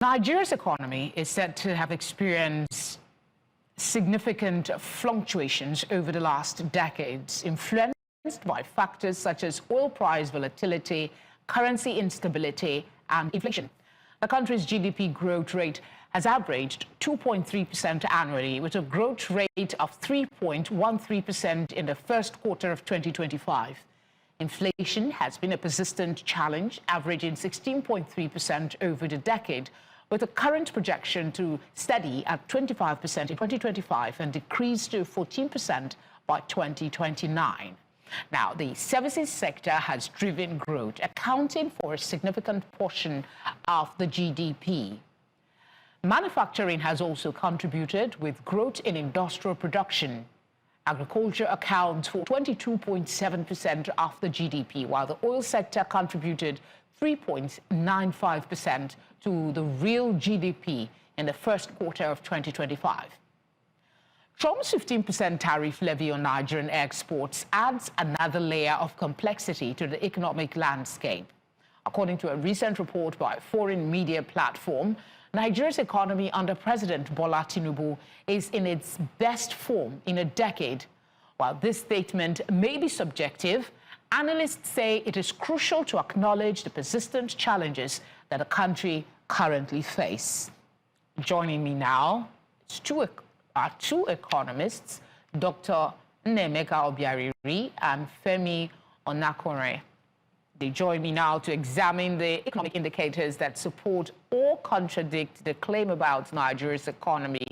Nigeria's economy is said to have experienced significant fluctuations over the last decades, influenced by factors such as oil price volatility, currency instability, and inflation. The country's GDP growth rate has averaged 2.3% annually, with a growth rate of 3.13% in the first quarter of 2025. Inflation has been a persistent challenge, averaging 16.3% over the decade, with a current projection to steady at 25% in 2025 and decrease to 14% by 2029. Now, the services sector has driven growth, accounting for a significant portion of the GDP. Manufacturing has also contributed, with growth in industrial production. Agriculture accounts for 22.7% of the GDP, while the oil sector contributed 3.95% to the real GDP in the first quarter of 2025. Trump's 15% tariff levy on Nigerian exports adds another layer of complexity to the economic landscape. According to a recent report by a foreign media platform, Nigeria's economy under President Bola Tinubu is in its best form in a decade. While this statement may be subjective, analysts say it is crucial to acknowledge the persistent challenges that the country currently faces. Joining me now are two economists, Dr. Nnaemeka Obiaraeri and Femi Onakanren. They join me now to examine the economic indicators that support or contradict the claim about Nigeria's economy,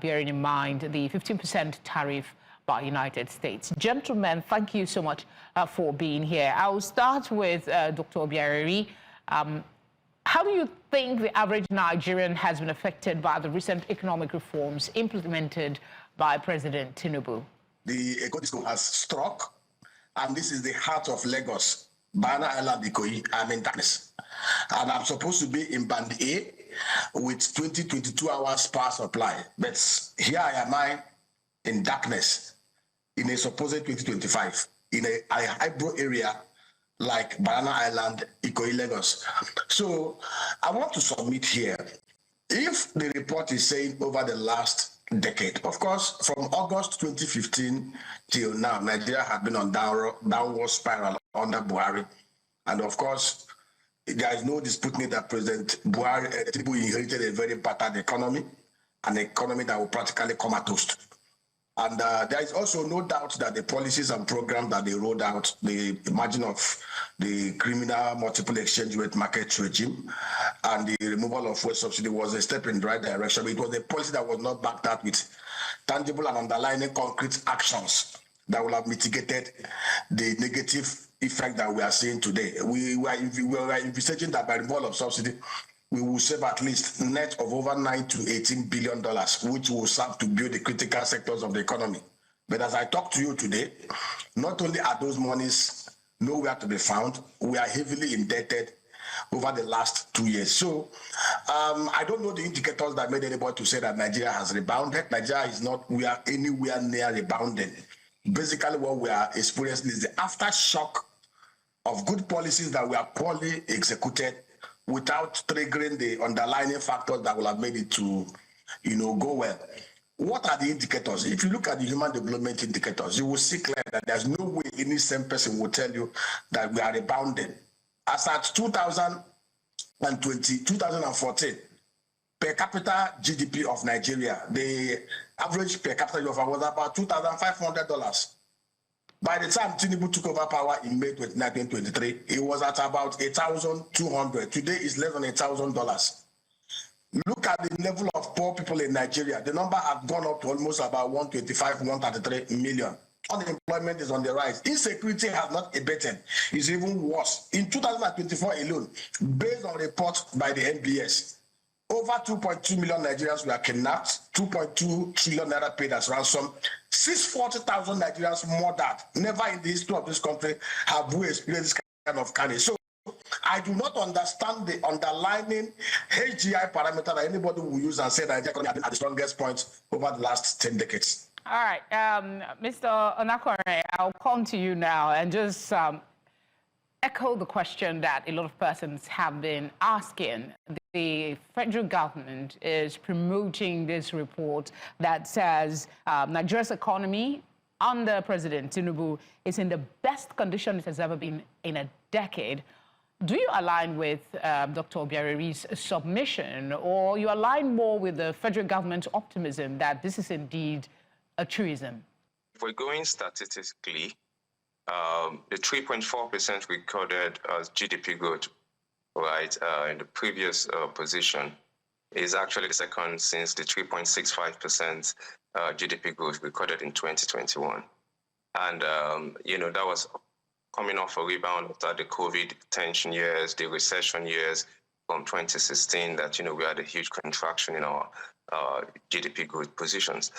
bearing in mind the 15% tariff by United States. Gentlemen, thank you so much for being here. I will start with Dr. Obiaraeri. How do you think the average Nigerian has been affected by the recent economic reforms implemented by President Tinubu? The eco has struck, and this is the heart of Lagos. Banana Island, Ikoyi, I'm in darkness. And I'm supposed to be in Band A with 22 hours power supply. But here I in darkness in a supposed 2025 in a hybrid area like Banana Island, Ikoyi, Lagos. So I want to submit here, if the report is saying over the last decade, of course, from August 2015 till now, Nigeria has been on downward spiral under Buhari. And of course, there is no disputing that President Buhari inherited a very battered economy, an economy that will practically comatose. And there is also no doubt that the policies and programs that they rolled out, the margin of the criminal multiple exchange rate market regime and the removal of fuel subsidy was a step in the right direction. It was a policy that was not backed up with tangible and underlying concrete actions that will have mitigated the negative effect that we are seeing today. We were envisaging that by removal of subsidy, we will save at least net of over $9 to $18 billion, which will serve to build the critical sectors of the economy. But as I talk to you today, not only are those monies nowhere to be found, we are heavily indebted over the last 2 years. So I don't know the indicators that made anybody to say that Nigeria has rebounded. Nigeria is not, we are anywhere near rebounding. Basically what we are experiencing is the aftershock of good policies that were poorly executed without triggering the underlying factors that will have made it to, go well. What are the indicators? If you look at the human development indicators, you will see clearly that there's no way any same person will tell you that we are rebounding. As at 2014, per capita GDP of Nigeria, the average per capita was about $2,500. By the time Tinubu took over power in May 2023, it was at about $1,200. Today it's less than $1,000. Look at the level of poor people in Nigeria. The number has gone up to almost about 125, 133 million. Unemployment is on the rise. Insecurity has not abated. It's even worse. In 2024 alone, based on reports by the NBS, over 2.2 million Nigerians were kidnapped, 2.2 trillion naira paid as ransom, 640,000 Nigerians murdered. Never in the history of this country have we experienced this kind of carnage. So I do not understand the underlying HGI parameter that anybody will use and say that Nigeria is at the strongest point over the last 10 decades. All right, Mr. Onakanren, I'll come to you now and just echo the question that a lot of persons have been asking. the federal government is promoting this report that says Nigeria's economy under President Tinubu is in the best condition it has ever been in a decade. Do you align with Dr. Obiaraeri's submission, or you align more with the federal government's optimism that this is indeed a truism? If we're going statistically, the 3.4% recorded as GDP growth, right, in the previous position is actually the second since the 3.65% GDP growth recorded in 2021. And, you know, that was coming off a rebound after the COVID tension years, the recession years from 2016 that, you know, we had a huge contraction in our GDP growth positions.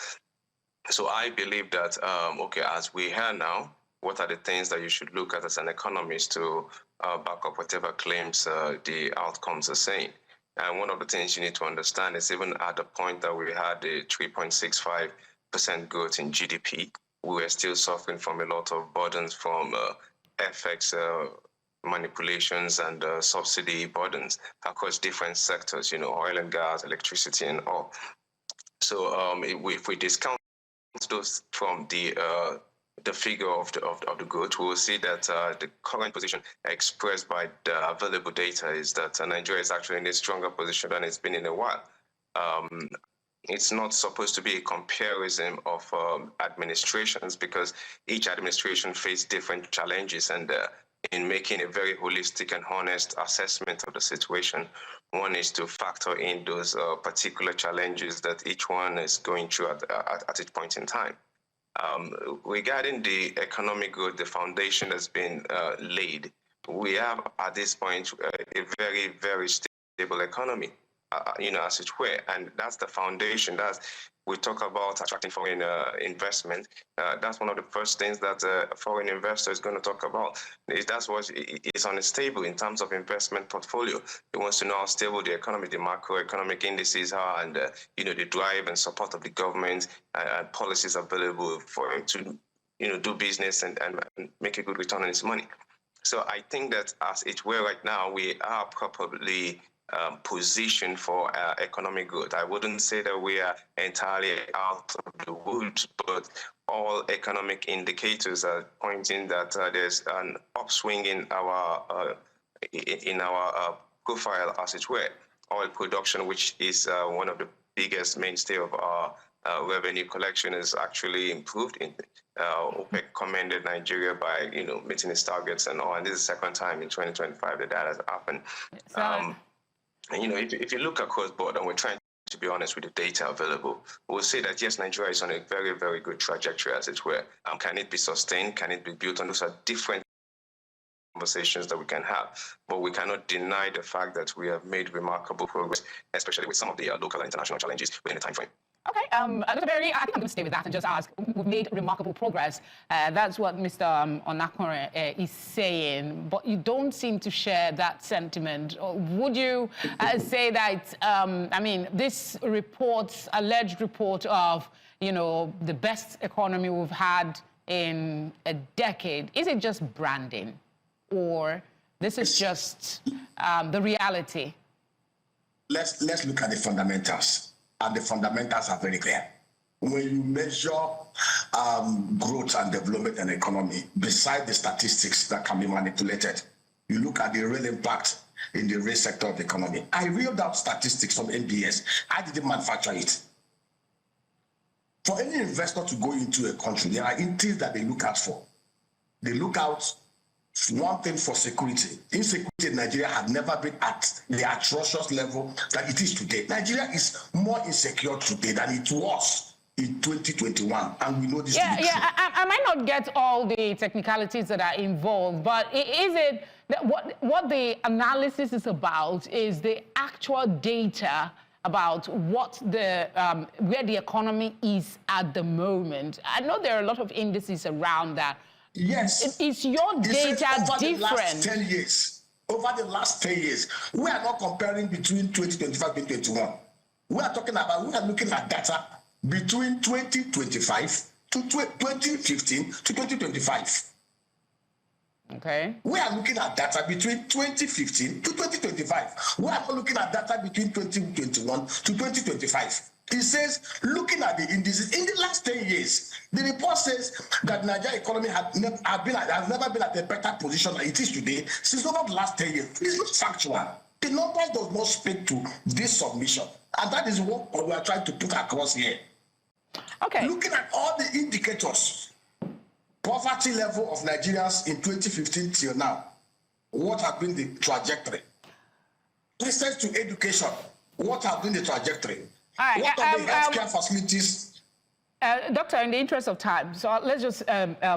So I believe that, okay, as we hear now, what are the things that you should look at as an economist to back up whatever claims the outcomes are saying? And one of the things you need to understand is even at the point that we had the 3.65% growth in GDP, we were still suffering from a lot of burdens from FX manipulations and subsidy burdens across different sectors, you know, oil and gas, electricity, and all. So if we discount those from the figure of the growth, we will see that the current position expressed by the available data is that Nigeria is actually in a stronger position than it's been in a while. It's not supposed to be a comparison of administrations, because each administration faced different challenges, and in making a very holistic and honest assessment of the situation, one is to factor in those particular challenges that each one is going through at each point in time. Regarding the economic growth, the foundation that's been laid, we have at this point a very, very stable economy, you know, as it were, and that's the foundation. We talk about attracting foreign investment. That's one of the first things that a foreign investor is going to talk about. That's what is unstable in terms of investment portfolio. He wants to know how stable the economy, the macroeconomic indices are, and you know, the drive and support of the government and policies available for him to, you know, do business and make a good return on his money. So I think that as it were right now, we are probably position for economic growth. I wouldn't say that we are entirely out of the woods, but all economic indicators are pointing that there's an upswing in our profile, as it were. Oil production, which is one of the biggest mainstay of our revenue collection, is actually improved. OPEC commended Nigeria by, you know, meeting its targets and all. And this is the second time in 2025 that has happened. And, you know, if you look across board, and we're trying to be honest with the data available, we'll say that, yes, Nigeria is on a very, very good trajectory, as it were. Can it be sustained? Can it be built on? Those are different conversations that we can have. But we cannot deny the fact that we have made remarkable progress, especially with some of the local and international challenges within the time frame. Okay, Dr. Obiaraeri, I think I'm going to stay with that and just ask, we've made remarkable progress. That's what Mr. Onakanren is saying, but you don't seem to share that sentiment. Would you say that, I mean, this report, alleged report of, you know, the best economy we've had in a decade, is it just branding, or this is just the reality? Let's look at the fundamentals. And the fundamentals are very clear. When you measure growth and development and economy, beside the statistics that can be manipulated, you look at the real impact in the real sector of the economy. I reeled out statistics from NBS. I didn't manufacture it. For any investor to go into a country, there are things that they look out for. They look out, one thing, for security. Insecurity in Nigeria had never been at the atrocious level that it is today. Nigeria is more insecure today than it was in 2021, and we know this. I might not get all the technicalities that are involved, but is it that what the analysis is about is the actual data about what the where the economy is at the moment? I know there are a lot of indices around that. Yes. Is your data different? The last 10 years, over the last 10 years, we are not comparing between 2025 and 2021. We are looking at data between 2025 to 2015 to 2025. Okay. We are looking at data between 2015 to 2025. We are not looking at data between 2021 to 2025. It says, looking at the indices in the last 10 years, the report says that Nigerian economy has never been at a better position than it is today since over the last 10 years. It's not factual. The numbers does not speak to this submission. And that is what we are trying to put across here. Okay. Looking at all the indicators, poverty level of Nigerians in 2015 till now, what has been the trajectory? Access to education, what has been the trajectory? Right, what are the healthcare facilities? Doctor, in the interest of time, so let's just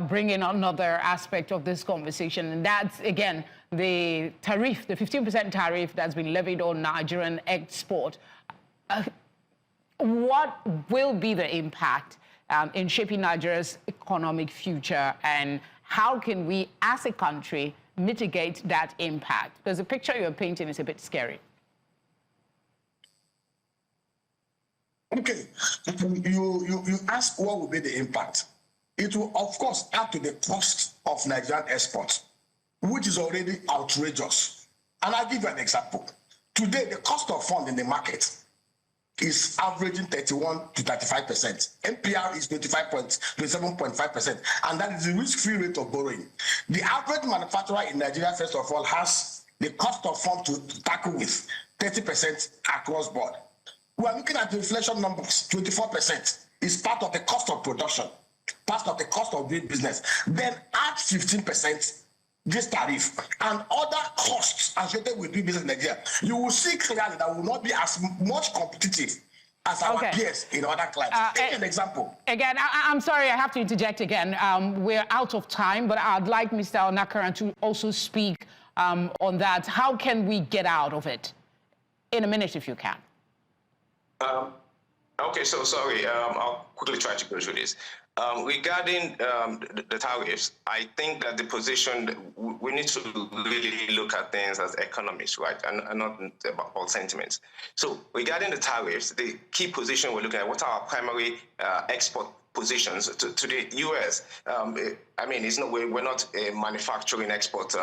bring in another aspect of this conversation, and that's, again, the tariff, the 15% tariff that's been levied on Nigerian export. What will be the impact in shaping Nigeria's economic future, and how can we, as a country, mitigate that impact? Because the picture you're painting is a bit scary. Okay, you ask what will be the impact. It will, of course, add to the cost of Nigerian exports, which is already outrageous. And I'll give you an example. Today, the cost of fund in the market is averaging 31 to 35%. MPR is 27.5%, and that is the risk-free rate of borrowing. The average manufacturer in Nigeria, first of all, has the cost of fund to tackle with 30% across board. We are looking at the inflation numbers, 24% is part of the cost of production, part of the cost of doing business. Then add 15%, this tariff, and other costs associated with doing business in Nigeria. You will see clearly that will not be as much competitive as our peers in other clients. Take an example. Again, I'm sorry, I have to interject again. We're out of time, but I'd like Mr. Onakanren to also speak on that. How can we get out of it? In a minute, if you can. Okay, so sorry, I'll quickly try to go through this. Regarding the tariffs, I think that the position, we need to really look at things as economists, right, and not about sentiments. So regarding the tariffs, the key position we're looking at, what are our primary export positions to the U.S. I mean, it's we're not a manufacturing export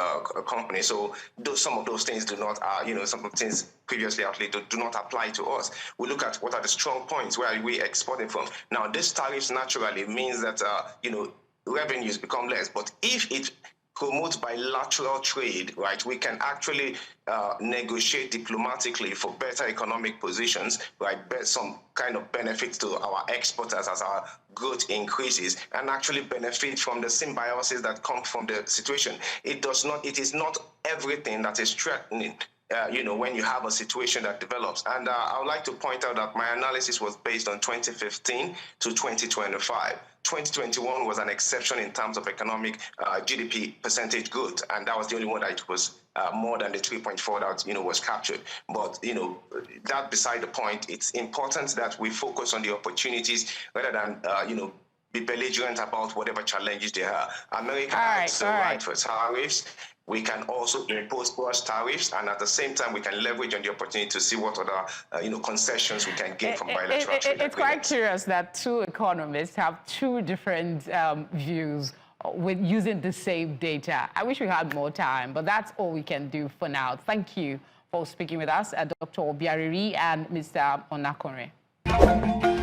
company, so some of those things do not, some of the things previously outlined do not apply to us. We look at what are the strong points, where are we exporting from. Now, this tariffs naturally means that, revenues become less, but if it promotes bilateral trade, right, we can actually negotiate diplomatically for better economic positions, right, some kind of benefits to our exporters as our growth increases, and actually benefit from the symbiosis that comes from the situation. It is not everything that is threatening, when you have a situation that develops. And I would like to point out that my analysis was based on 2015 to 2025. 2021 was an exception in terms of economic GDP percentage growth, and that was the only one that was more than the 3.4 that was captured. But that beside the point, it's important that we focus on the opportunities rather than be belligerent about whatever challenges there are. America has the right for tariffs. We can also impose cross tariffs, and at the same time, we can leverage on the opportunity to see what other, concessions we can gain from bilateral trade agreements. It's quite curious that two economists have two different views with using the same data. I wish we had more time, but that's all we can do for now. Thank you for speaking with us, Dr. Obiaraeri and Mr. Onakanren.